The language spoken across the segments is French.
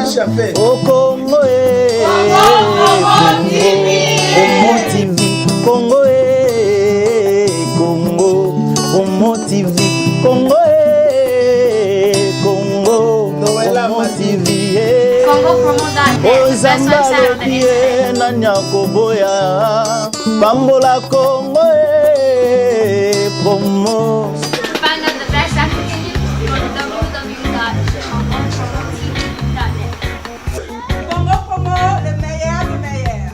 Au Congo, Congo TV, Congo, Congo, Congo TV, Congo, Congo, Congo TV, Congo Promo.net. Ozambalobi na nyakoboya, Bambola Congo Promo. Find out the best African news on www.congopromotv.net. Congo Promo, le meilleur du meilleur.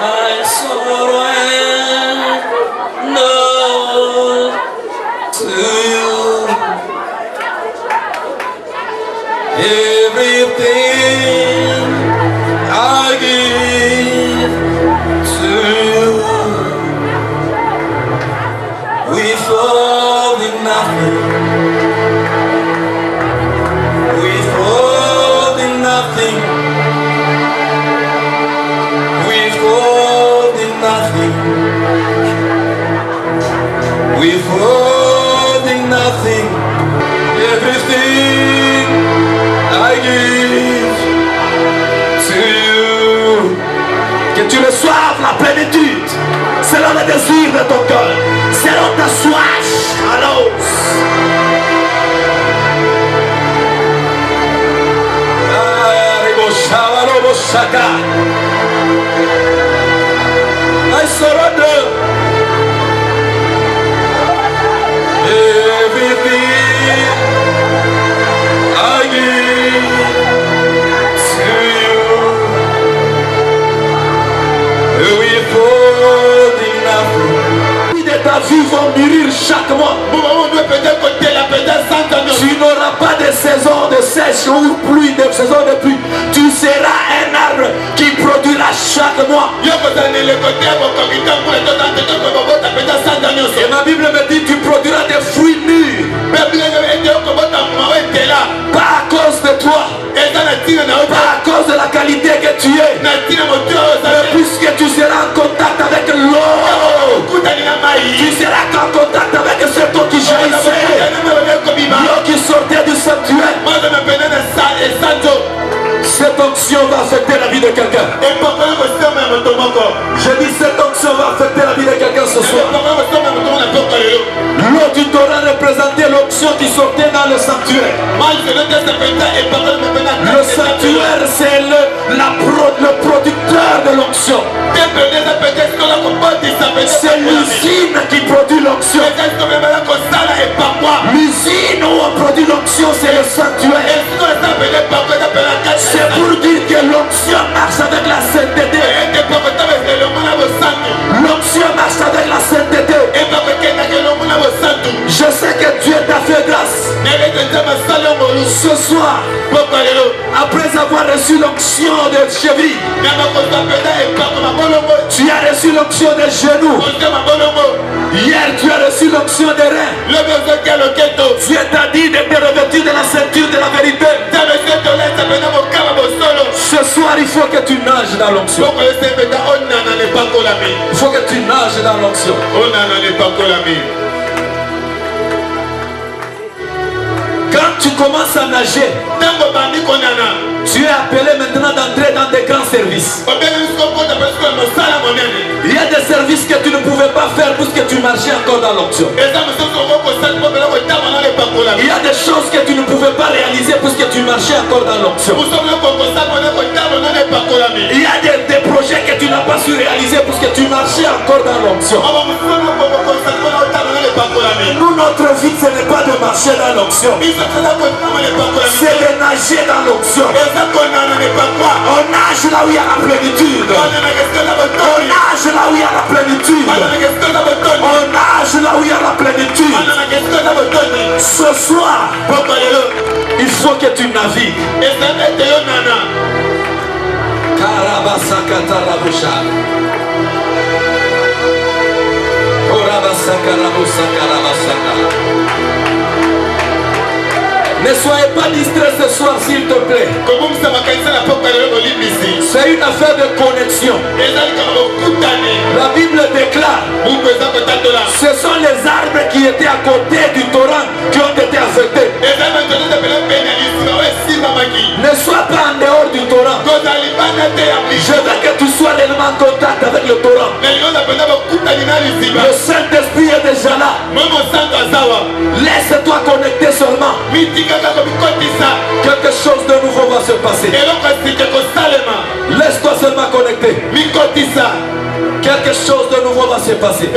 I surrender everything I give to you. Withholding nothing. De ta vie vont mûrir chaque mois. Tu n'auras pas de saison de sèche ou pluie, de saison de pluie. Tu seras un arbre qui produira chaque mois. Et ma Bible me dit tu produiras des fruits mûrs. Pas à cause de toi, pas à cause de la qualité que tu es, mais puisque tu seras en contact avec l'eau, tu seras en contact avec cette eau qui jaillissait, l'eau qui sortait du sanctuaire. Cette onction va affecter la vie de quelqu'un. Je dis cette onction va affecter la vie de quelqu'un ce soir. L'eau du Torah représentait l'onction qui sortait dans le sanctuaire. Le sanctuaire c'est le producteur de l'onction. C'est l'usine qui produit l'onction. L'usine où on produit l'onction c'est le sanctuaire. C'est pour dire que l'onction marche avec la sainteté. L'onction marche avec la sainteté. Je sais que Ce soir, après avoir reçu l'onction de cheville, tu as reçu l'onction des genoux. Hier, tu as reçu l'onction des reins. Dieu t'a dit de te revêtir de la ceinture de la vérité. Ce soir, il faut que tu nages dans l'onction. Il faut que tu nages dans l'onction. Quand tu commences à nager, tu es appelé maintenant d'entrer dans des grands services. Il y a des services que tu ne pouvais pas faire puisque tu marchais encore dans l'onction. Il y a des choses que tu ne pouvais pas réaliser puisque tu marchais encore dans l'onction. Il y a des projets que tu n'as pas su réaliser puisque tu marchais encore dans l'onction. Nous, notre vie, ce n'est pas de marcher dans l'onction. C'est de nager dans l'onction. On nage là où il y a la plénitude. On nage là où il y a la plénitude. On nage là où il y a la plénitude. Ce soir, il faut que tu navigues. Karabasakatarabusha. Ne soyez pas distraits ce soir, s'il te plaît. C'est une affaire de connexion. La Bible déclare, ce sont les arbres qui étaient à côté du torrent qui ont été affectés. Ne sois pas en dehors du torrent. Je veux que tu sois réellement en contact avec le torrent. Le Saint-Esprit est déjà là. Laisse-toi connecter seulement. Quelque chose de nouveau va se passer. Laisse-toi seulement connecter. Quelque chose de nouveau va se passer.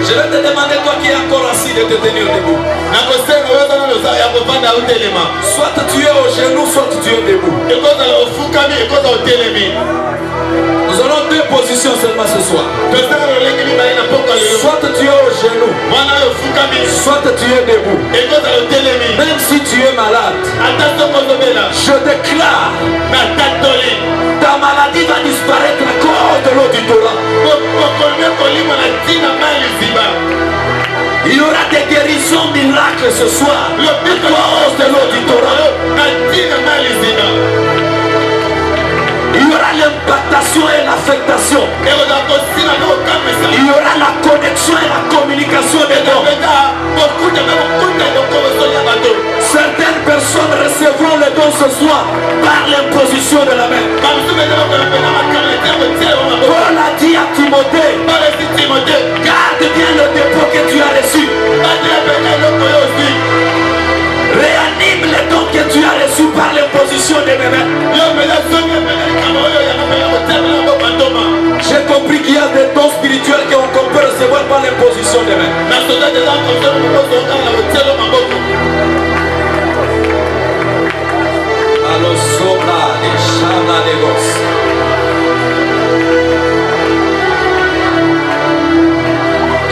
Je vais te demander, toi qui es encore assis, de te tenir debout. Soit tu es au genou, soit tu es debout. Nous aurons deux positions seulement ce soir. Soit tu es au genou, soit tu es debout. Même si tu es malade, je déclare, ta maladie va disparaître à cause de l'eau du torrent. Il y aura des guérisons miracles ce soir à cause de l'eau du torrent. Il y aura l'impactation et l'affectation. Il y aura la connexion et la communication des dons. Certaines personnes recevront les dons ce soir par l'imposition de la main. Paul a dit à Timothée, garde bien le dépôt que tu as reçu. Réanime les dons que tu as reçus par l'imposition de mes mains. J'ai compris qu'il y a des dons spirituels qu'on peut recevoir par l'imposition des mains. Alors, sobra des chala de gos.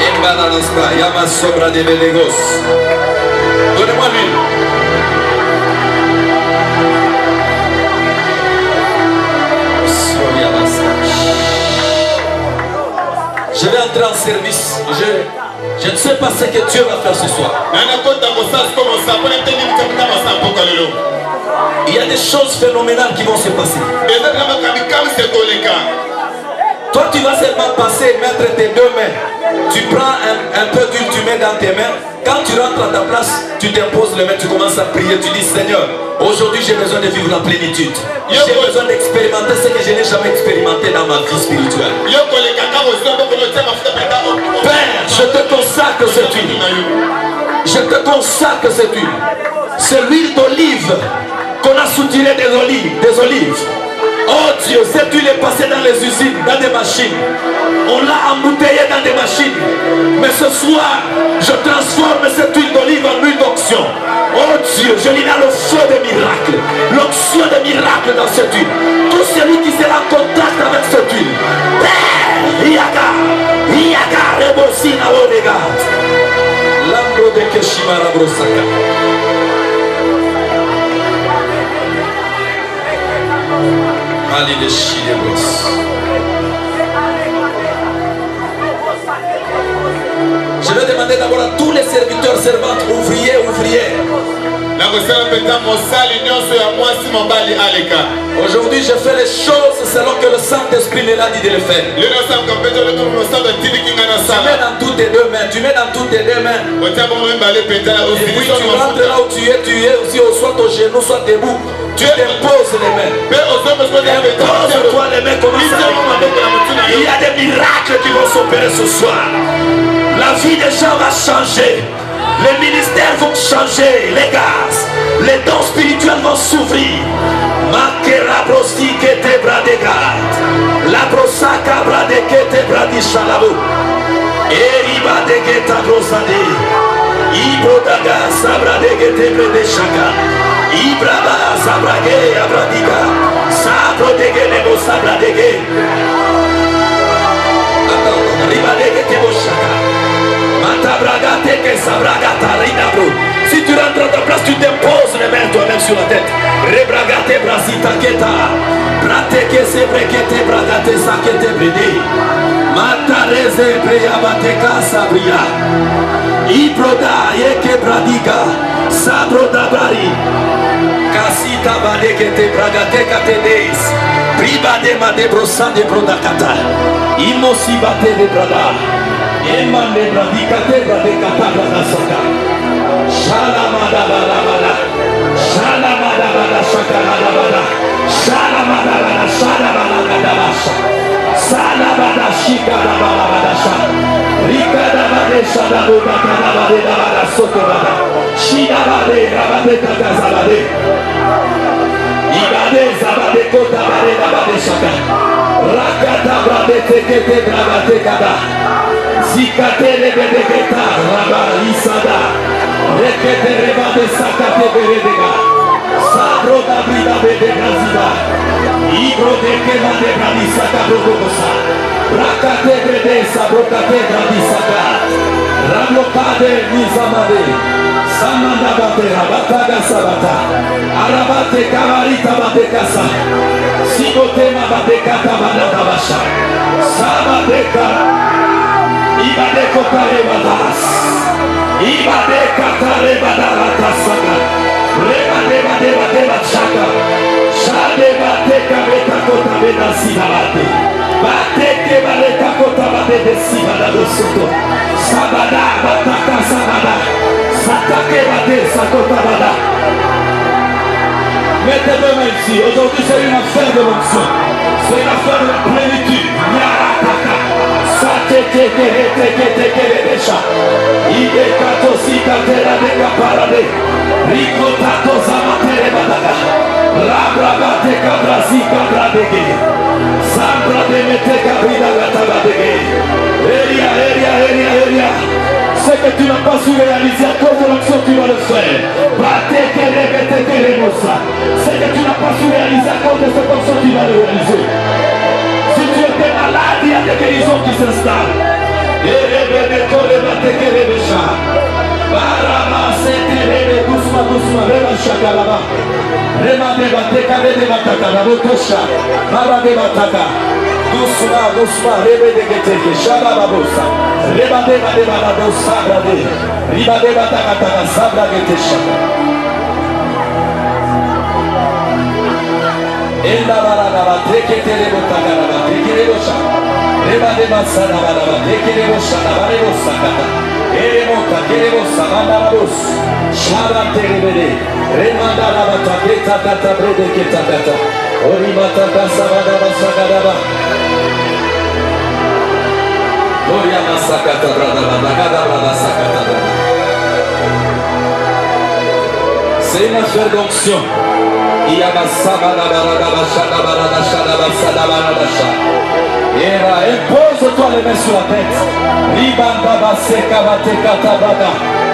Embalanasta, yama sobra de velegos. Donnez-moi l'huile. Je vais entrer en service. Je ne sais pas ce que Dieu va faire ce soir. Il y a des choses phénoménales qui vont se passer. Toi, tu vas seulement passer et mettre tes deux mains. Tu prends un peu d'huile, tu mets dans tes mains. Quand tu rentres à ta place, tu t'imposes les mains, tu commences à prier. Tu dis, Seigneur, aujourd'hui j'ai besoin de vivre la plénitude. J'ai besoin d'expérimenter ce que je n'ai jamais expérimenté dans ma vie spirituelle. Père, je te consacre cette huile. Je te consacre cette huile. C'est l'huile d'olive qu'on a soutirée des olives. Oh Dieu, cette huile est passée dans les usines, dans des machines. On l'a embouteillée dans des machines. Mais ce soir, je transforme cette huile d'olive en huile d'onction. Oh Dieu, je lis là le feu des miracles. L'onction des miracles dans cette huile. Tout celui qui sera en contact avec cette huile. Père, Iaga, Rebosina, Odega. L'ambro de Keshimara Brosaka. Ali de Chilebos. Je vais demander d'abord à tous les serviteurs, servantes, ouvriers, ouvrières. Aujourd'hui, je fais les choses selon que le Saint-Esprit me l'a dit de le faire. Tu mets dans toutes tes deux mains. Tu mets dans toutes tes deux mains. Et puis tu rentres là où tu es aussi, soit au genou, soit debout. Tu t'imposes les mains. Impose-toi les mains. Il y a des miracles qui vont s'opérer ce soir. La vie des gens va changer. Les ministères vont changer. Les gaz, les dons spirituels vont s'ouvrir. Makera brosti que te bradega. La brosaka bradeke te bradishalabo. Eriba de geta brosade. Ibrodaga sabradege te bradeshaka. Ibraba sabrage abradiga. Sabrodege nebo sabradege. Ribadege te boshaka. Si tu rentres à ta place, tu t'imposes les mains toi-même sur la tête. Rebragate brasita keta. Prateke sebrekete bragate sakete brede. Matareze preyabateka sabria. Ibroda yeke bradiga. Sabroda bari. Kasita badekete bragate katedes. Pribade made brosade brodakata. Imosi bate de brada. Emane bradikate bradekata bradasaka. Shalamada balabala. Shalamada bala shakalada bala. Shalamada bala shalamada gadabasha. Salamada shikada balabadasha. Rikada bade shadabuda kadabade dabada sokobada. Shidabade rabade kakazabade. Ibade zabade kota bade dabade shaka. Rakata brade tekete bragate kada. Zikatele bedegeta raba isada. Rekete rebade sakate beredega. Sabro da brida bedega zida. Ibro deke made bradi saka brogosa. Rakate bede sabrokate bradi saka. Ramlokade nizamade. Samanda bate rabataga sabata. Arabate kavarita bate kasa. Sigotema bate kata bada tabasha. Sabadeka. Ibade kotare badas. Ibade katare badaratasaka. Rebade bade bade bachaka. Shade bate kabeta kota beda sibabate. Bate ke bade kakota bade de sibada do soto. Sabada bataka sabada. Satake bade sakota bada. Mettez deux mains ici. Aujourd'hui c'est une affaire de l'onction. C'est une affaire de plénitude. Yarataka. Satekekereteketekerebesha. Idekato sikatera deka parade. Rikotato zamatere badaga. Rabrabate kabrasi kabradege. Sambra demete kabrida gatabadege. Eria. Ce que tu n'as pas su réaliser à cause de l'action, tu vas le faire. Ce que tu n'as pas su réaliser à cause de cette action, tu vas le réaliser. Si tu étais malade, il y a des guérisons qui s'installent. Doucement, rebedegete, shalababosa. Rebade bade balado sabrade. Ribade bataka sabragete shaka. Enda barada batekete rebotaka batekere bosha. Rebade basana barada batekere bosha barebo sakata. Eremota kerebo samandarabos. Sharate rebede. Remanda bataketa tata brede ketata. Orimata kasabada basakadaba. C'est une affaire d'onction. Impose-toi les mains sur la tête.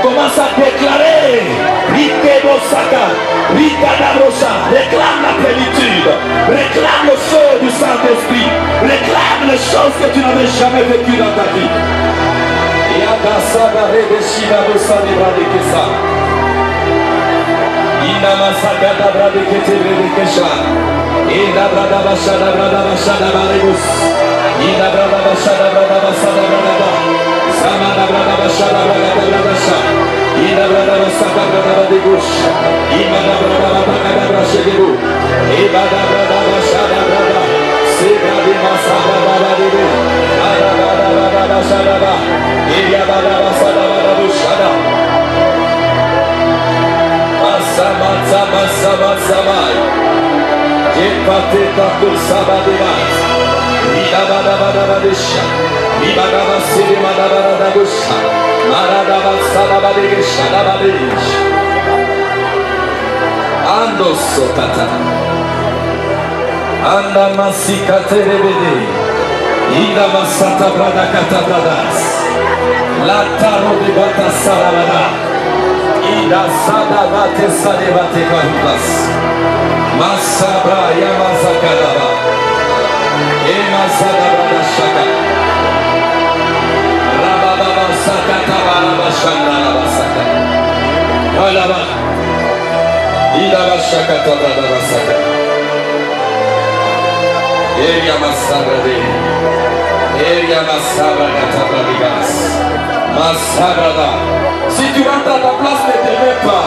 Commence à déclarer. Réclame la plénitude. Réclame le feu du Saint-Esprit. Réclame les choses que tu n'avais jamais vécues dans ta vie. Ando sotata, anda masikate rebede, ida masata brada katabradas, la taro de bata sarabada, ida sada bate sade bate karupas, masabra yamazakaraba, ema sada brada shaka, rababa sakata baraba shanda rabasaka, olaba. Ida bashakata brada basaka. Eria masabra de. Eria masabra katabradigas. Masabra. Si tu rentres à ta place, ne te mets pas.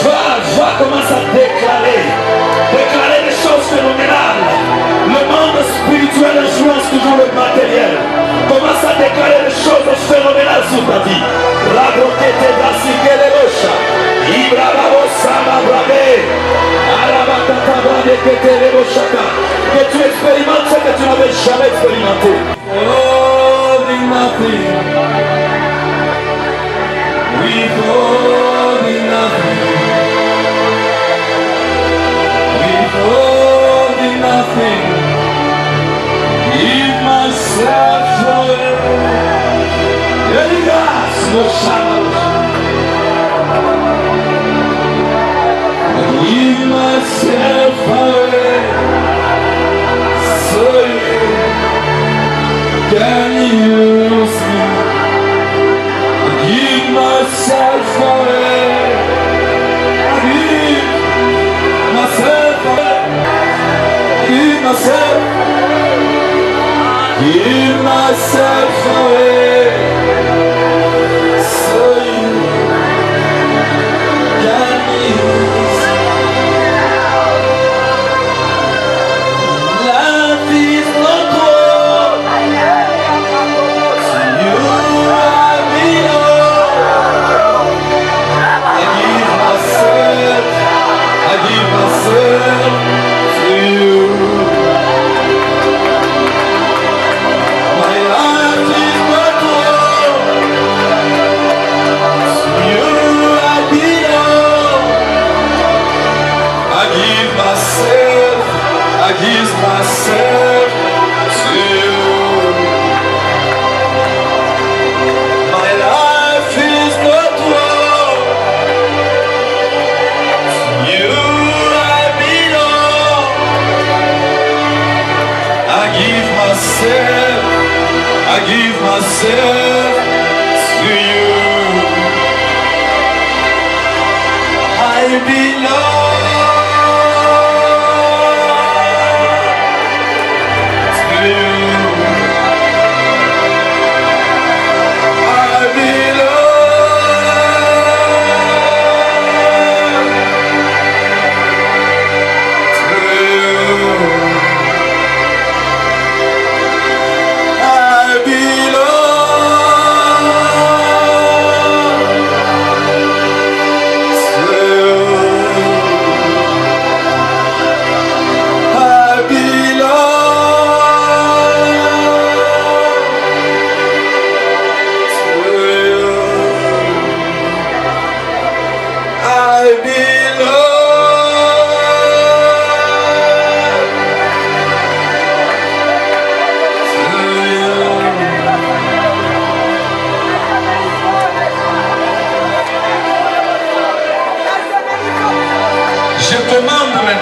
Va, commence à déclarer. Déclarer des choses phénoménales. Le monde spirituel influence toujours le matériel. Commence à déclarer des choses phénoménales sur ta vie. Rabokete brasikele bosha. Que tu expérimentes ce que tu n'avais jamais expérimenté. Holding nothing. Withholding nothing. Withholding nothing. Give myself away. Elias, no shadow. Give myself away so you can use me. Give myself away. Give myself away. Give myself. Give myself away so you can use me.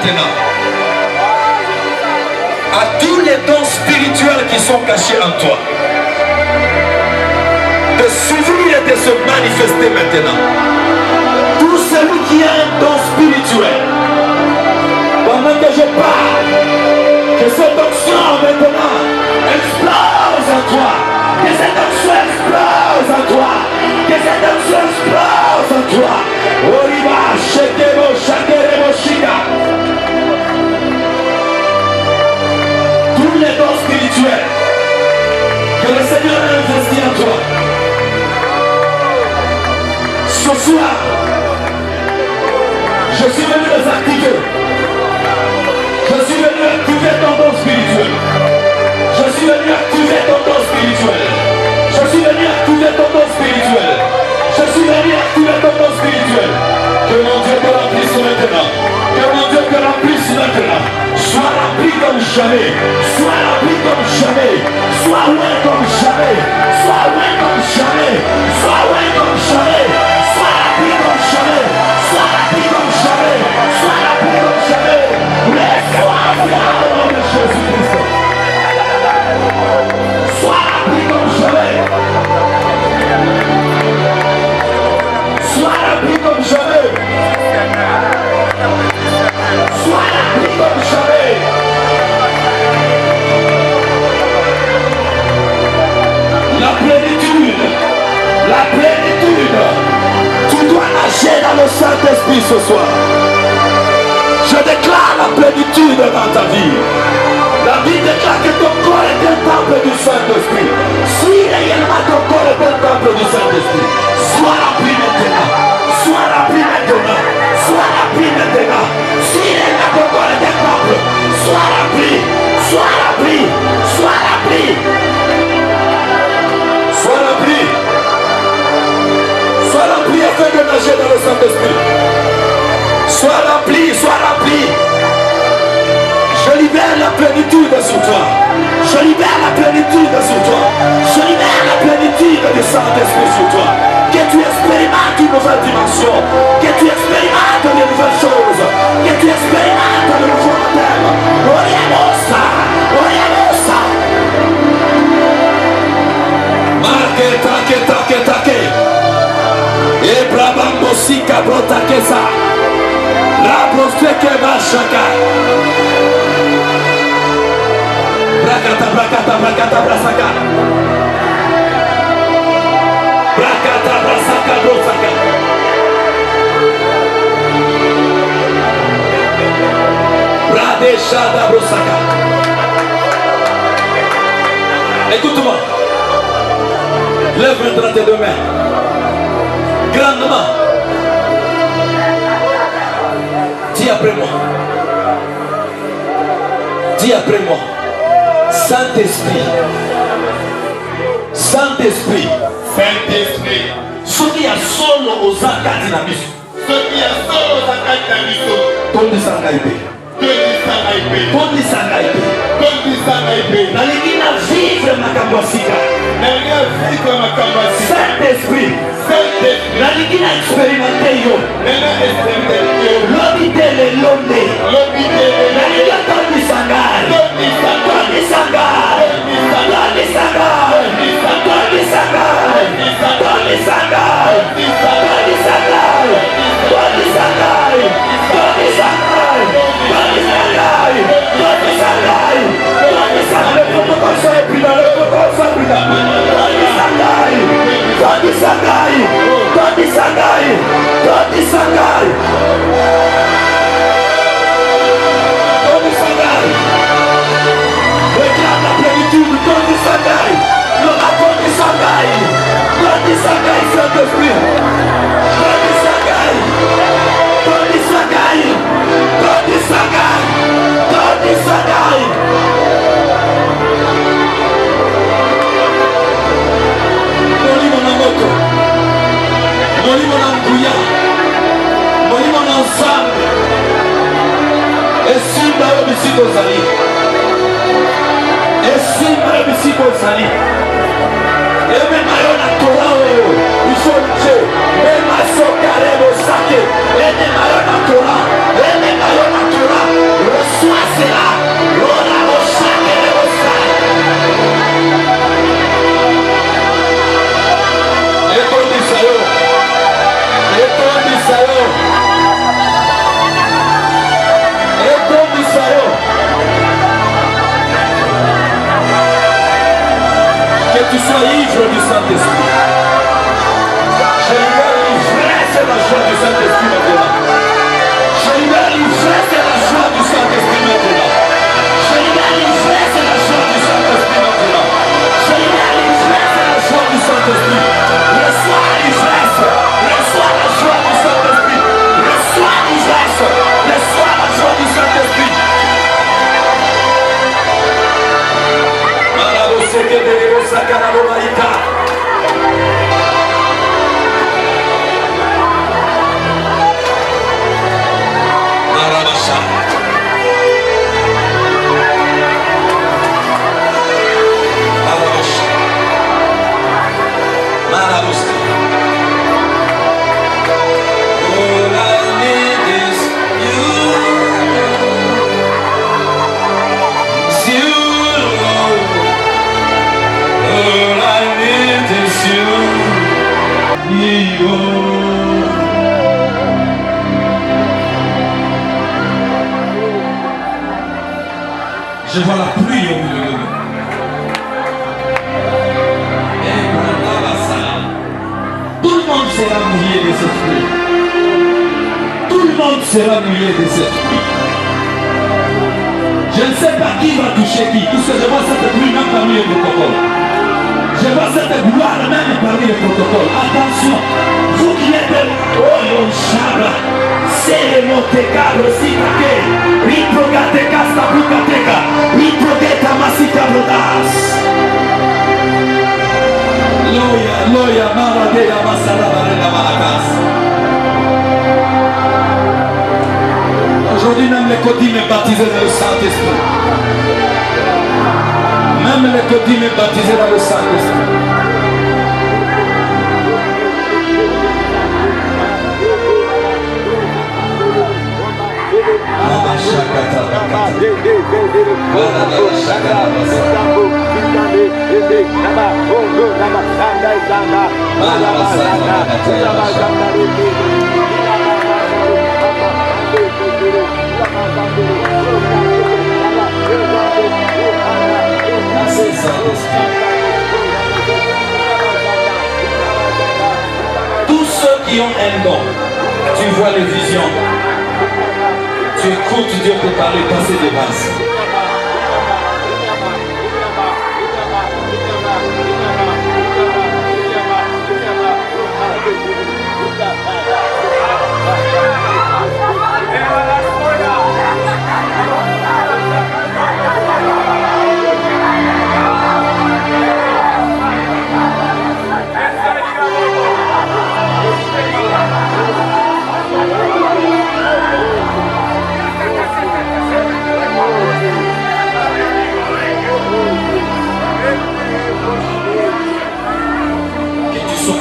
maintenant à tous les dons spirituels qui sont cachés en toi de s'ouvrir et de se manifester maintenant. Tout celui qui a un don spirituel, pendant que je parle, que cette onction maintenant explose en toi, que cette onction explose en toi, que cette onction explose en toi. Oriba, shekebo, shakerebo, shika. Tous les dons spirituels que le Seigneur a investi en toi, ce soir, je suis venu les activer. Je suis venu activer ton don spirituel. Je suis venu activer ton don spirituel. Je suis venu activer ton don spirituel. Je suis venu activer ton don spirituel. Que mon Dieu te remplisse maintenant. Que mon Dieu te remplisse maintenant. Sois rempli comme jamais. Sois rempli comme jamais. Sois loin comme jamais. Sois loin comme jamais. Sois loin comme jamais. Sois rempli comme jamais. Sois rempli comme jamais. Sois rempli comme jamais. Laisse-moi voir au nom de Jésus-Christ. Sois rempli comme jamais. Sois rempli comme jamais. Sois rempli comme jamais. La plénitude. La plénitude. Tu dois nager dans le Saint-Esprit ce soir. Je déclare la plénitude dans ta vie. La vie déclare que ton corps est un temple du Saint-Esprit. Si réellement ton corps est un temple du Saint-Esprit, sois rempli maintenant. Sois rempli maintenant. Sois rempli maintenant. Si réellement ton corps est un temple, sois rempli. Sois rempli. Sois rempli. Sois rempli. Sois rempli afin de nager dans le Saint-Esprit. Sois rempli, sois rempli. Je libère la plénitude sur toi. Je libère la plénitude sur toi. Je libère la plénitude du Saint-Esprit sur toi. Que tu expérimentes une nouvelle dimension. Que tu expérimentes de nouvelles choses. Que tu expérimentes de nouveaux thèmes. Oriamosa, Oriamosa. Marque, take, take, take. Et brabambosi cabrota kesa. Rabrosteke bashaka. Brakata, brakata, brakata, brasaka. Brakata, brasaka, brosaka. Bradeshada, brosaka. Écoute-moi. Lève maintenant tes deux mains. Grandement. Dis après moi. Dis après moi. Saint-Esprit. Saint-Esprit. Saint-Esprit. Soki ya solo ozakati na biso. Soki ya solo ozakati na biso. Tondisanga ipe. Tondisanga ipe. Tondisanga ipe. Tondisanga ipe. Nalingi na vivre makambo ya sika. Nalingi na vivre makambo ya sika. Saint-Esprit. Saint-Esprit. Nalingi na expérimenter yo. Nena expérimenter yo. Lobi tele londe. Lobi tele. Nalingi na tondisanga. Tondisanga. Tondisanga. Tondisanga. Tondisanga. Tondisanga. Je vois la pluie au milieu de nous. Tout le monde sera mouillé de cette pluie. Tout le monde sera mouillé de cette pluie. Je ne sais pas qui va toucher qui, puisque je vois cette pluie même parmi les protocoles. Je vois cette gloire même parmi les protocoles. Attention, vous qui êtes oh Shabra, c'est le Monte-Carlo, Sikake, Riprogate Casta Bucateka, Riprogeta Masita Brodas. Loya, Loya, Maradea, Masala, Varela, Malakas. Aujourd'hui, même les codines est baptisé dans le Saint-Esprit. Même les codines est baptisé dans le Saint-Esprit. Tous ceux qui ont un don, tu vois les visions, tu écoutes Dieu te parler, passer des bases.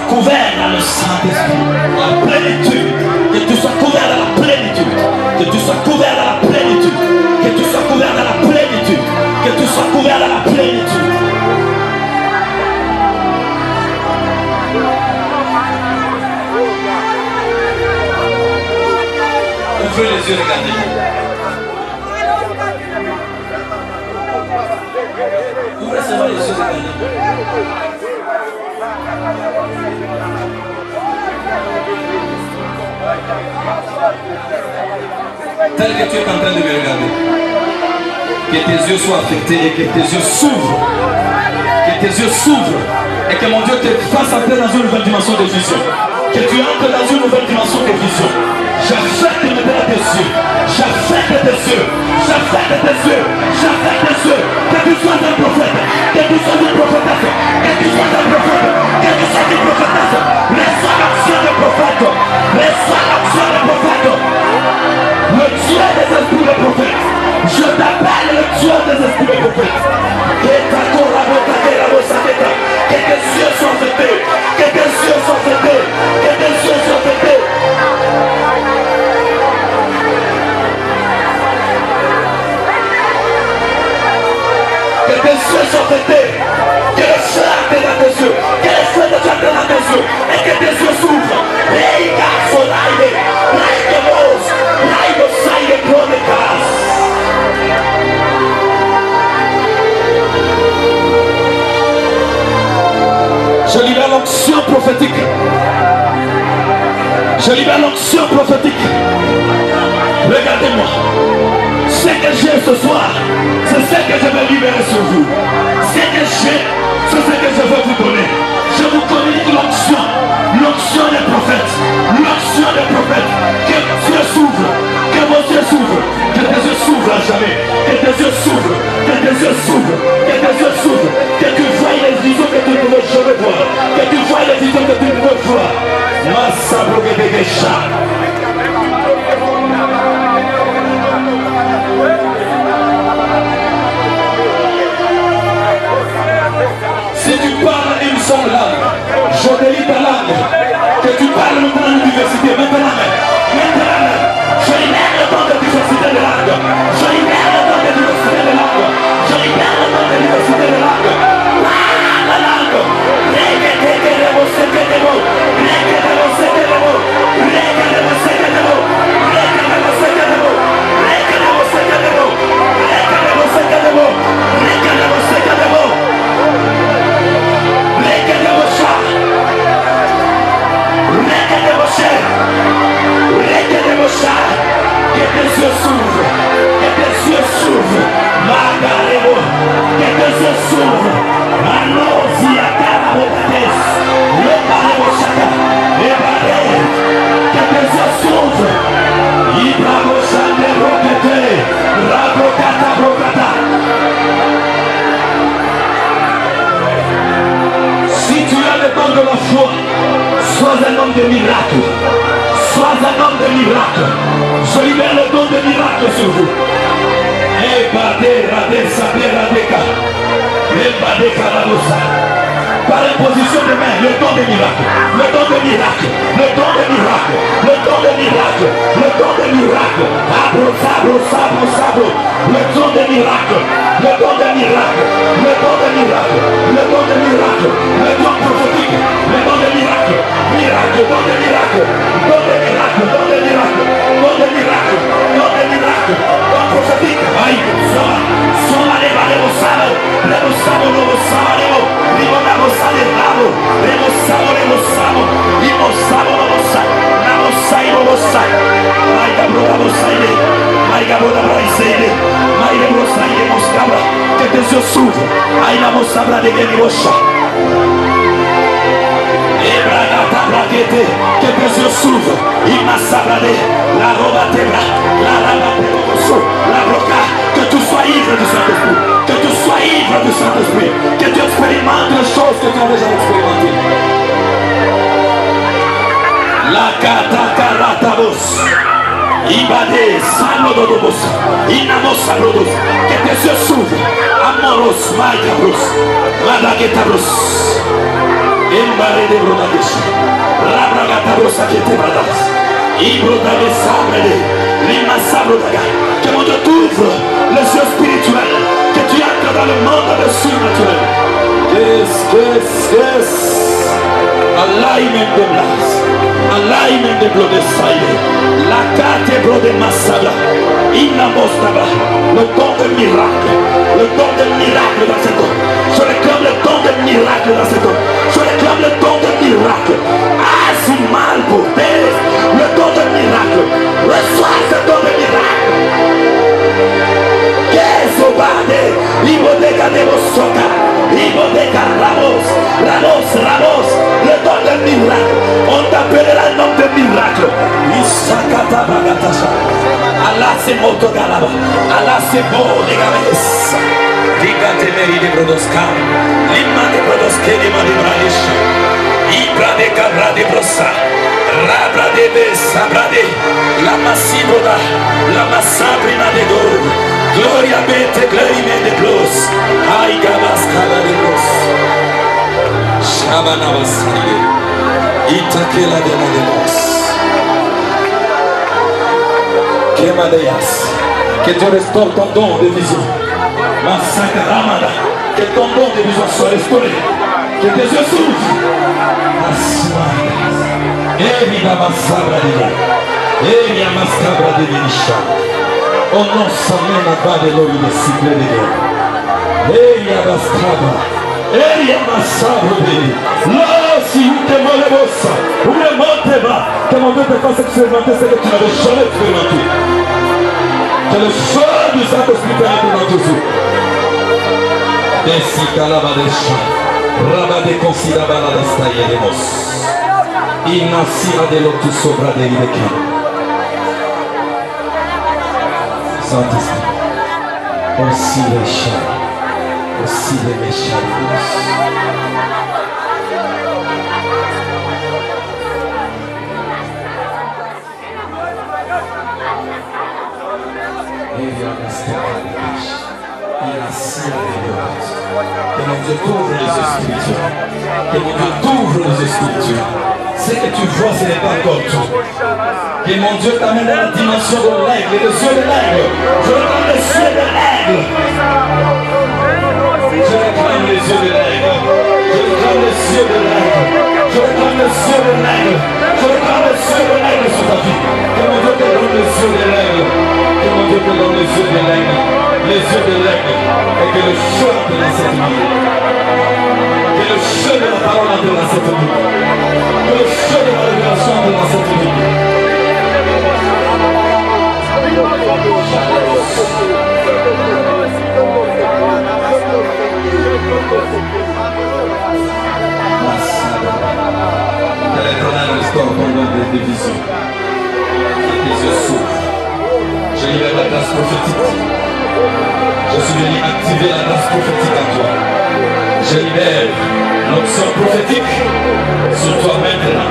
Couvert dans le Saint-Esprit, la plénitude, que tu sois couvert dans la plénitude, que tu sois couvert dans la plénitude, que tu sois couvert dans la plénitude, que tu sois couvert dans la plénitude. Ouvrez les yeux, regardez. Ouvrez seulement les yeux, regardez. Tel que tu es en train de me regarder, que tes yeux soient affectés et que tes yeux s'ouvrent, que tes yeux s'ouvrent et que mon Dieu te fasse entrer dans une nouvelle dimension de vision, que tu entres dans une nouvelle dimension de vision. J'affecte maintenant tes yeux, j'affecte tes yeux, j'affecte tes yeux, j'affecte tes yeux, que tu sois un prophète, que tu sois une prophétesse, que tu sois un prophète, que tu sois une prophétesse, reçois l'action des prophètes, reçois l'action des prophètes, le Dieu des esprits des prophètes, je t'appelle le Dieu des esprits des prophètes, que tes yeux soient faits, que tes yeux soient faits, que tes yeux soient faits. Que tes yeux soient faits, que le feu entre dans tes yeux, que le feu de Dieu entre dans tes yeux, et que tes yeux s'ouvrent. Et il garde son aïe, l'aïe de Mose, l'aïe de Saïe de Chronikas. Je libère l'onction prophétique. Je libère l'onction prophétique. Regardez-moi. Ce que j'ai ce soir, c'est ce que je vais libérer sur vous. Ce que j'ai, c'est ce que je veux vous donner. Je vous communique l'onction, l'onction des prophètes, l'onction des prophètes. Que Dieu s'ouvre, que vos yeux s'ouvrent, que tes yeux s'ouvrent à jamais, que tes yeux s'ouvrent, que tes yeux s'ouvrent, que tes yeux s'ouvrent, que tu vois les visions que tu ne veux jamais voir, que tu vois les visions que tu ne veux voir. Massa Boguedegesha. Si tu parles une seule langue, je délie ta langue. Que tu parles maintenant à l'université, maintenant, je libère le temps de diversité de langue. Je libère le temps de diversité de langue. Je libère le temps de diversité de langue. Parle la langue. Sois un homme de miracle. Sois un homme de miracle. Je libère le don de miracle sur vous. Par imposition de main, le don de miracle, le don de miracle, le don de miracle, le don de miracle, le don de miracle, abro, sabro, sabro, sabro, le don de miracle, le don de miracle, le don de miracle, le don de miracle, le don prophétique, le don de miracle, miracle, don de miracle, don de miracle, don de miracle, don de miracle, don de miracle, don prophétique, aïe, sola, que tes yeux s'ouvrent. Que tes yeux s'ouvrent. La robatebra, la rabateboso, la broca. Que tu sois ivre du Saint-Esprit. Que tu sois ivre du Saint-Esprit. Que tu expérimentes les choses que tu as déjà expérimentées. La catacaratabos. Ibade, Sanodobos, Inamosabros, que tes yeux s'ouvrent. Amoros, Maïkabros, Madagetabros. Embare de Brodagis, Rabragatabos, Aketebradas, Ibrodagasabrede, Lima Sabrodaga. Que mon Dieu t'ouvre les yeux spirituels, que tu entres dans le monde de surnaturel. Yes. Alignment de blast, alignment de blood de saille, la carte de Massabra, Inamostaba, le don de miracle, le don de miracle dans cet homme. Je réclame le don de miracle dans cet homme. Je réclame le don de miracle. Azumal Bordez, le don de miracle. Reçois ce don de miracle. Qu'est-ce Ibodeka de Bosoka, Ibodeka Ramos, le don de miracle. On t'appellera le nom de miracle. Isakata Bagatasha. Allah c'est moto galaba. Allah c'est beau les gabes. Diga te meri de Brodoska. Lima de Brodoske de Madibradish. Ibra de Cabra de Brossa. Rabra de Besabrade. La Massibroda. La Massabrina de Dor. Gloria bete, gloria de Blos. Ay Gabas Cabra de Blos. Shabanabaside. Itakela de Mademos. Que Dieu restaure ton don de vision. Massacre Ramada. Que ton don de vision soit restauré. Que tes yeux s'ouvrent. Evida Massabra de Evia Massabra de Vinisha. On non s'amène pas de l'eau de cycle de guerre. Evia Massabra. Evia Massabra de là, si vous te molez ça, vous ne montez pas. Que mon Dieu te fasse expérimenter ce que tu n'avais jamais expérimenté. Que le feu du Saint-Esprit te mette dans tes yeux. Desi Calabadesha, Rabade Considabala d'Estaïedemos, Inasira de l'Otu Sobra de Ideke. Saint-Esprit, aussi les chats, aussi les méchants. Que mon Dieu t'ouvre les yeux spirituels. Que mon Dieu t'ouvre les yeux spirituels. Ce que tu vois, ce n'est pas encore tout. Que mon Dieu t'amène dans la dimension de l'aigle, les yeux de l'aigle. Je réclame les yeux de l'aigle. Je réclame les yeux de l'aigle. Je réclame les yeux de l'aigle. Je réclame les yeux de l'aigle. Je réclame les yeux de l'aigle sur ta vie. Que mon Dieu te donne les yeux de l'aigle. Que mon Dieu te donne les yeux de l'aigle. Les yeux de l'aigle. Et que le feu entre dans cette vie. Que le feu de la parole entre dans cette vie. Que le feu de la révélation entre dans cette vie. Que l'Éternel restaure ton nom de vision. Que tes yeux s'ouvrent. Je libère la grâce prophétique. Je suis venu activer la grâce prophétique en toi. Je libère l'option prophétique sur toi maintenant.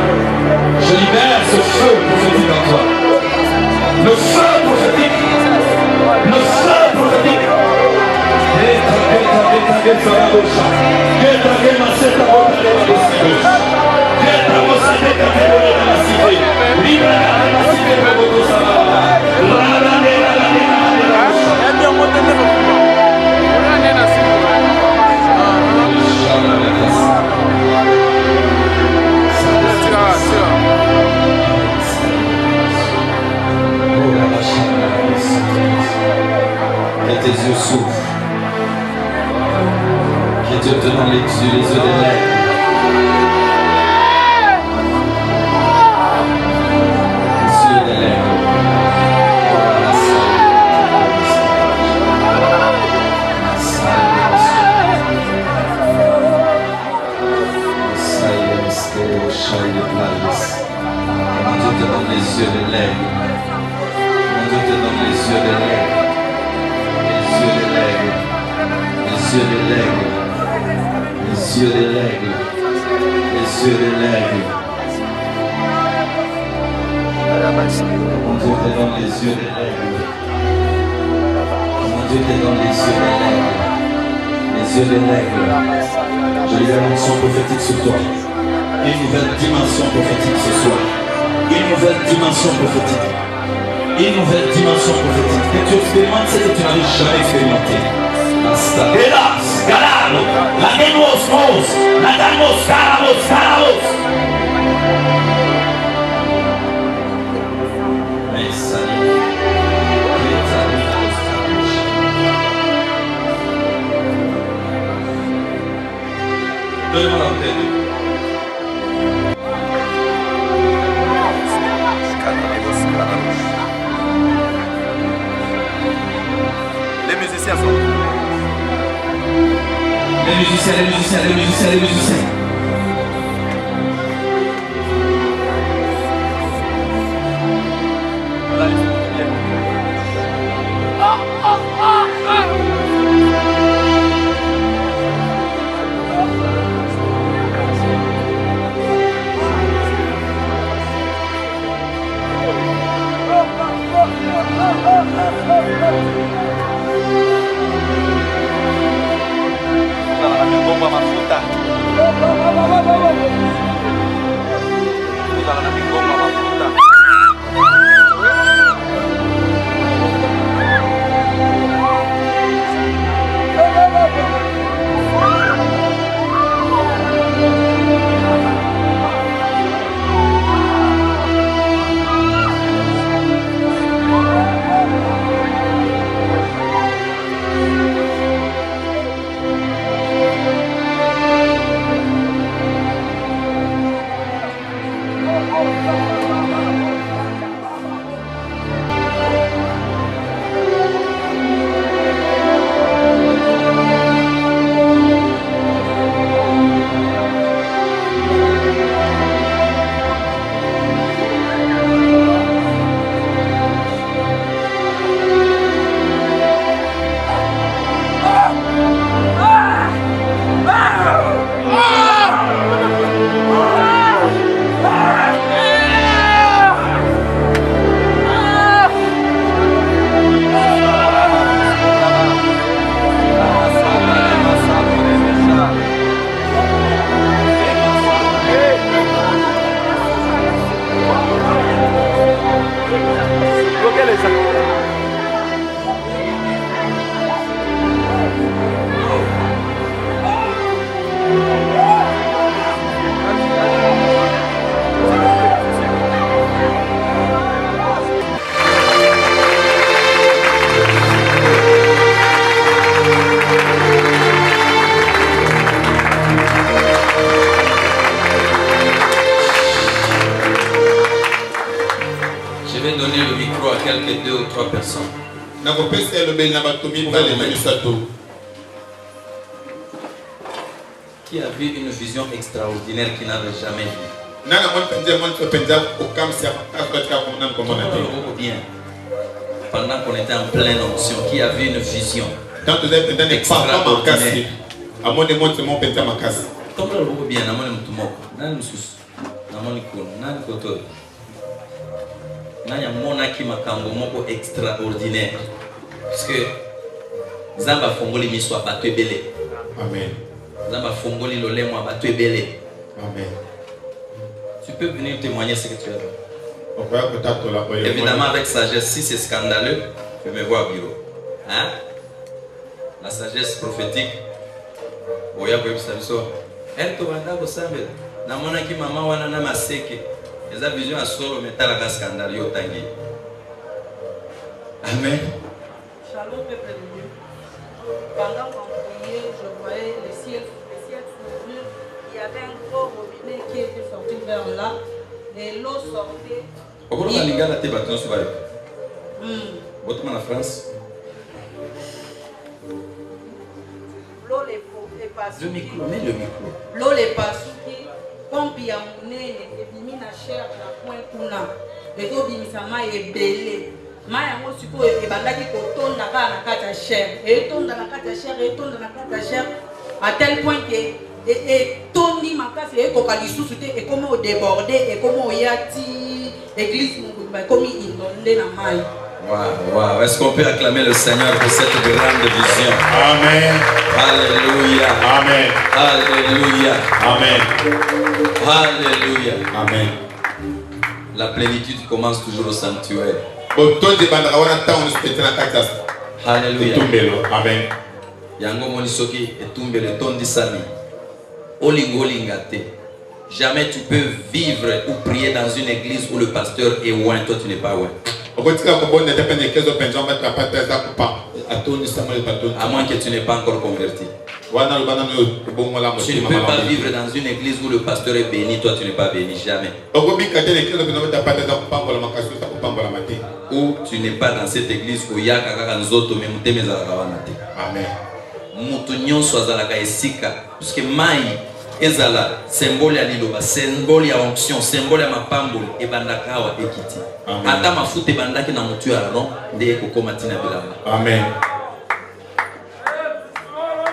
tes yeux s'ouvrent. Que Dieu te donne les yeux des lèvres. Les yeux des lèvres. Mon Dieu te donne les yeux des lèvres. Mon Dieu te donne les yeux des lèvres. Les yeux de l'aigle, les yeux de l'aigle, les yeux de l'aigle. Mon Dieu te donne les yeux de l'aigle. Mon Dieu te donne les yeux de l'aigle. Les yeux de l'aigle. Je libère l'onction prophétique sur toi. Une nouvelle dimension prophétique ce soir. Une nouvelle dimension prophétique. Une nouvelle dimension prophétique. Que tu expérimentes ce que tu n'avais jamais expérimenté. Elas, galalo, la demos, la damos, caramos. Donne-moi l'antenne. Les musiciens sont. Les musiciens. Quelques 2 ou 3 personnes. Qui a vu une vision extraordinaire qu'il n'avait jamais vue. Bien. Pendant qu'on était en pleine onction, qui a vu une vision extraordinaire. Nanya monaki makambo moko extraordinaire parce que Zamba fongoli miswa bato ebele Amen. Amen. Tu peux venir témoigner ce que tu as vu. Évidemment, avec sagesse, si c'est scandaleux, je me vois au bureau. Hein? La sagesse prophétique. Elle te vanda au sambel. Namona ki mama wana na maseke. Eza vision à solo metala ka scandale yo tangi. Amen. Shalom, peuple de Dieu. Pendant qu'on priait, je voyais le ciel s'ouvrir. Il y avait un gros robinet qui était sorti vers là. Et l'eau sortait. Pourquoi on a lingala te baton sur bayo? Votre en France. L'eau les passées. Le micro, mets le micro. L'eau les passées. Pompe ya monene ebimi na chair na point kuna. Ezobimisa mai ebele. Mai yango sikoyo ebandaki kotonda kaka na kati ya chair. Etonda na kati ya chair, etonda na kati ya chair. À tel point que etondi makasi ekoka lisusu te ekoma odéborde ekoma oyati église mobimba ekomi inonde na mai. Wow. Est-ce qu'on peut acclamer le Seigneur pour cette grande vision? Amen. Alléluia. Amen. Alléluia. Amen. Alléluia. Amen. La plénitude commence toujours au sanctuaire. Alléluia. Amen. Yango monisoki etumbele tondi sami. Olingolingate. Jamais tu peux vivre ou prier dans une église où le pasteur est loin, toi tu n'es pas loin. À moins que tu n'es pas encore converti. Tu ne peux pas vivre dans une église où le pasteur est béni, toi tu n'es pas béni, jamais. Ou tu n'es pas dans cette église où il y a Amen. Parce que mai ezala symbole ya liloba, symbole ya onction, symbole ya mapambolo ebandakawa ekiti. Ata mafuta ebandaki na mutu ya Aaron nde ekokoma tina bilamba. Amen.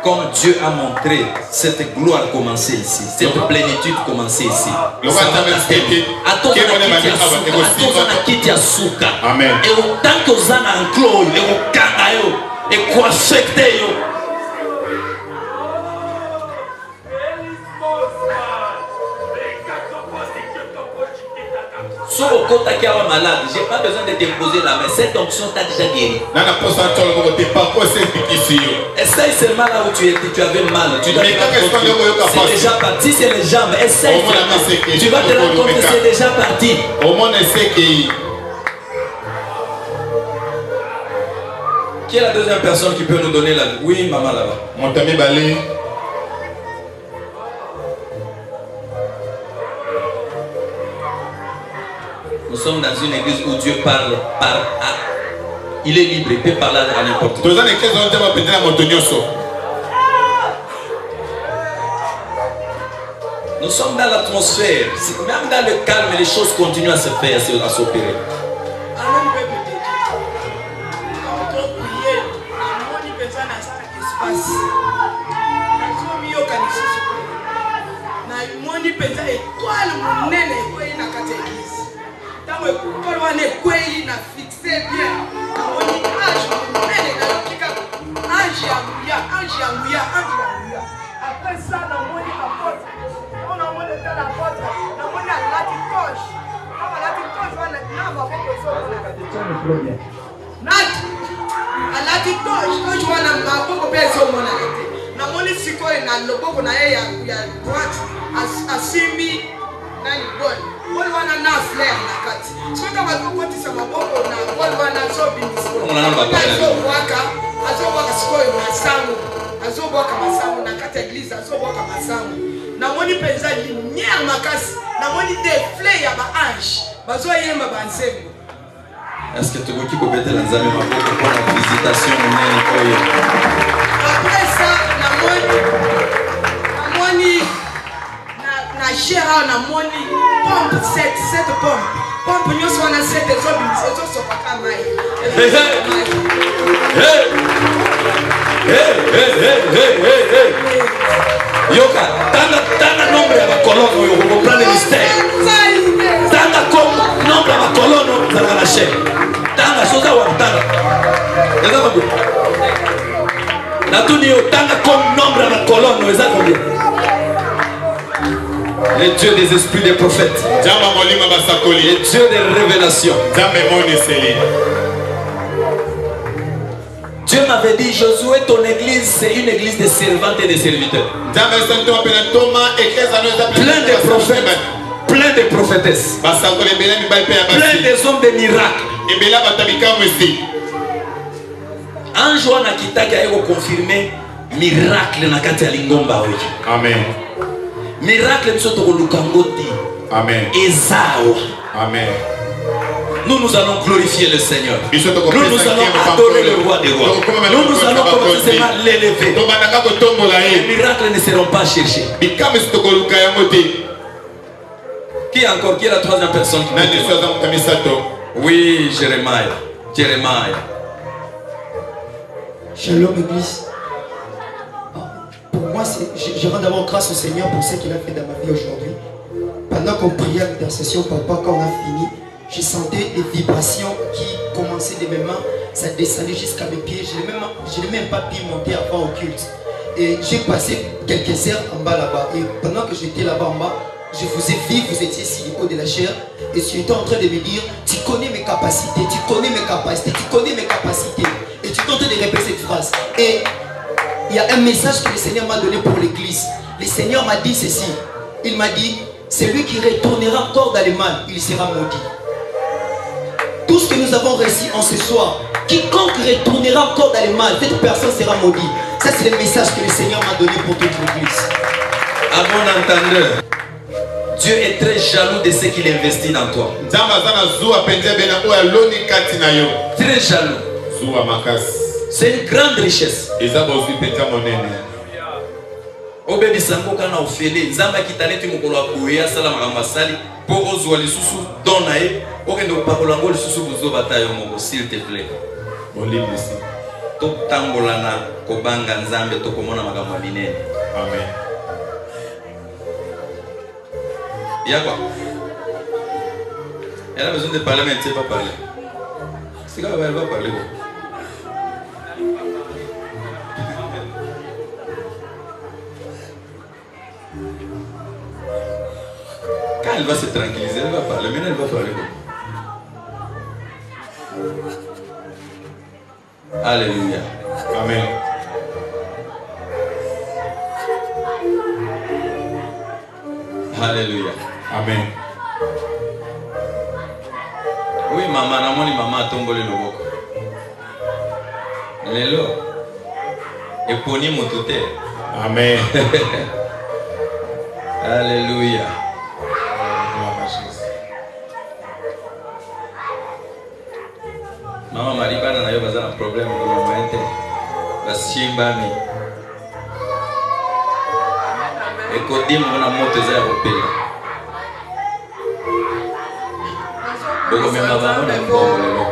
Comme Dieu a montré cette gloire commencer ici, cette plénitude commencer ici. Amen. Et autant que vous en enclos, et au kangayo, et quoi affecté yo. Si au côté qui est malade, j'ai pas besoin de déposer la main. Cette onction t'a déjà guéri. Essaye seulement là où tu étais, tu avais mal. Tu dois te rendre compte que c'est déjà parti, c'est les jambes. Essaye seulement. Tu vas te rendre compte que c'est déjà parti. Qui est la deuxième personne qui peut nous donner la vie? Oui, maman là-bas. Mon ami Balé. Nous sommes dans une église où Dieu parle il est libre, il peut parler à n'importe qui. Nous sommes dans l'atmosphère. Même dans le calme, les choses continuent à se faire, à s'opérer. Après ça, on a est-ce que tu veux qu'il peut être dans la visitation? Après ça, na gera na moni pompe cette pompe nous sommes dans cette zone so paka mai. Yoka, tanga nombre ya bakolono yo comprendre le mystère. Tanga comme nombre ya bakolono za la chaîne. Tanga soza wa tanga. Natuni otanga comme nombre à la colonne, nous avons combien? Le Dieu des esprits des prophètes. Le Dieu des révélations. Dieu m'avait dit, Josué, ton église, c'est une église de servantes et de serviteurs. Plein de prophètes, plein de prophétesses, plein des hommes de miracles. Un jour, Nakitaki a confirmé miracle na kati ya lingomba oyo. Amen. Miracle bisoto ko lukangoti. Amen. Ezao. Amen. Nous allons glorifier le Seigneur. Nous allons adorer le roi des rois. Nous allons commencer à l'élever. Les miracles ne seront pas cherchés. Qui encore? Qui est la troisième personne qui dit? Oui, Jérémie. Shalom Église. Pour moi, je rends d'abord grâce au Seigneur pour ce qu'il a fait dans ma vie aujourd'hui. Pendant qu'on priait l'intercession, papa, quand on a fini, je sentais des vibrations qui commençaient de mes mains, ça descendait jusqu'à mes pieds. Je n'ai même pas pu monter avant au culte. Et j'ai passé quelques heures en bas là-bas. Et pendant que j'étais là-bas en bas, je vous ai vu, vous étiez sur le haut de la chair. Et tu étais en train de me dire, tu connais mes capacités, tu connais mes capacités, tu connais mes capacités. Et tu es en train de répéter cette phrase. Et il y a un message que le Seigneur m'a donné pour l'église. Le Seigneur m'a dit ceci. Il m'a dit, celui qui retournera encore dans le mal, il sera maudit. Tout ce que nous avons reçu en ce soir, quiconque retournera encore dans le mal, cette personne sera maudite. Ça, c'est le message que le Seigneur m'a donné pour toute l'église. À bon entendeur, Dieu est très jaloux de ce qu'il investit dans toi. Très jaloux. C'est une grande richesse. Obebi sango kana ofele nzamba kitaleti mukolo akuya sala makambo pour ozwa lisusu donae okende opakola ngo lisusu buzo batayo moko s'il te plaît. Olive ici. To tambola na kobanga nzambe to komona makambo binene. Amen. Ya quoi? Elle a besoin de parler mais elle ne sait pas parler. C'est quand elle va parler. Quand elle va se tranquilliser, elle va parler. Maintenant, elle va parler. Alléluia. Amen. Alléluia. Amen. Oui, maman, namoni maman atomboli loboko. Lelo. Eponi mutute. Amen. Alléluia. Mama maribana na yo baza na problème ko momente. Basimbami. Ekodi mona moto za opela. Boko mema bango na mbongo lelo.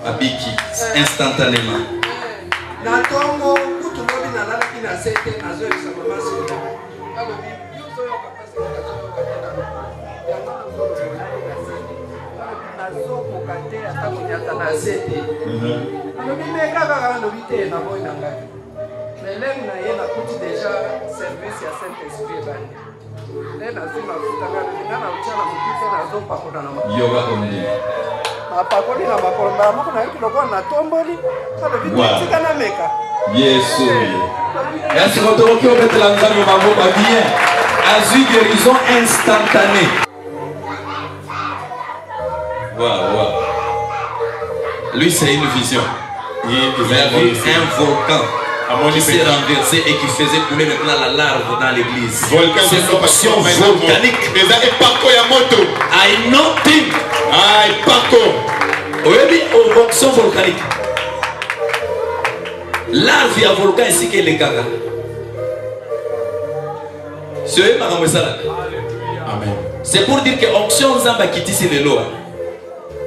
Abiki instantanément. Na tongo kutu lobi na laki na sete na zo isa mama sete. Alobi yuzo yo kapasi na zo yo kapena. Ya mama zo na zo kokate ata kunyata na sete. Alobi meka kaka lobi te na boy na ngai. Melem na ye na kuti déjà service ya Saint-Esprit bani. Le na zo mafuta ngalo ngana uchana mukito na zo pakona na mama. Yoga omni. Apakoli na makolomba moko na yiki lokwa na tomboli alobi tika na meka. Yesu. Merci quand on qui fait la nzambe maboko bien. Azu guérison instantanée. Waouh. Lui c'est une vision. Il a vu un volcan qui s'est renversé et qui faisait couler maintenant la larve dans l'église. C'est une option volcanique. I know thing. Oui, option volcanique. Larve ya volcan ici que les gaga. C'est pour dire que option zamba kitisi lelo.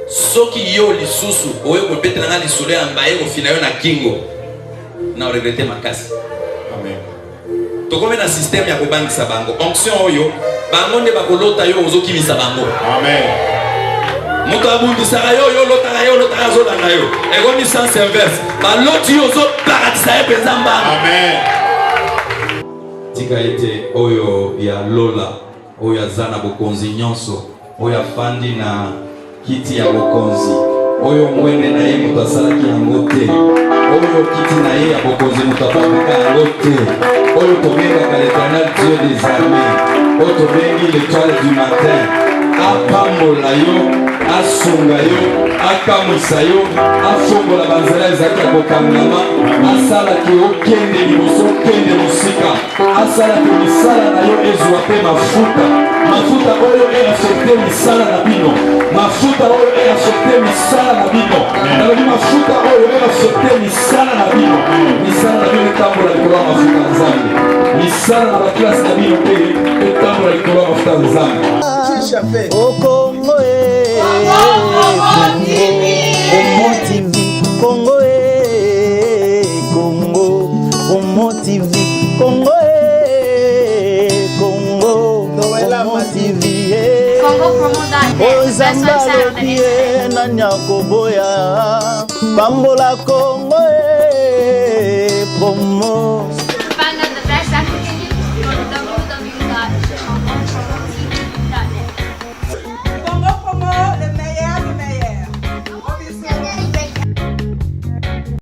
Soki yo lisusu oyo ko betela nga lisolo ya mbaye ko fina yo na kingo. Na regretter makasi. Amen. Tokome na système ya kobangisa bango. Onction oyo bango nde bakolota yo ozokimisa bango. Amen. moto abundisaka yo yo lotaka yo lotaka azolanda yo ekomi sens inverse baloti yo ozoparatisa ye mpenza mbanga Amen. tika ete oyo ya lola oyo aza na bokonzi nyonso oyo afandi na kiti ya bokonzi oyo mwene na ye moto asalaki yango te oyo kiti na ye ya bokonzi moto apapika yango te oyo tobengaka l'Éternel Dieu des armées oyo tobengi l'étoile du matin apambola yo asunga yo akamwisa yo afongola banzela ezalaki ya kokangama asalaki okende liboso okende mosika asalaki misala na yo ezwa mpe mafuta oyo eafekte misala na bino mafuta oyo eafekte misala na bino nalobi mafuta oyo eafekte misala na bino etambola likolo ya mafuta ya Nzambe misala na baklase na bino mpe etambola likolo ya mafuta ya Nzambe Congo Congo TV Congo Congo TV Congo Congo TV Congo promo.net. Ozamba lobi nanya koboya pambola Congo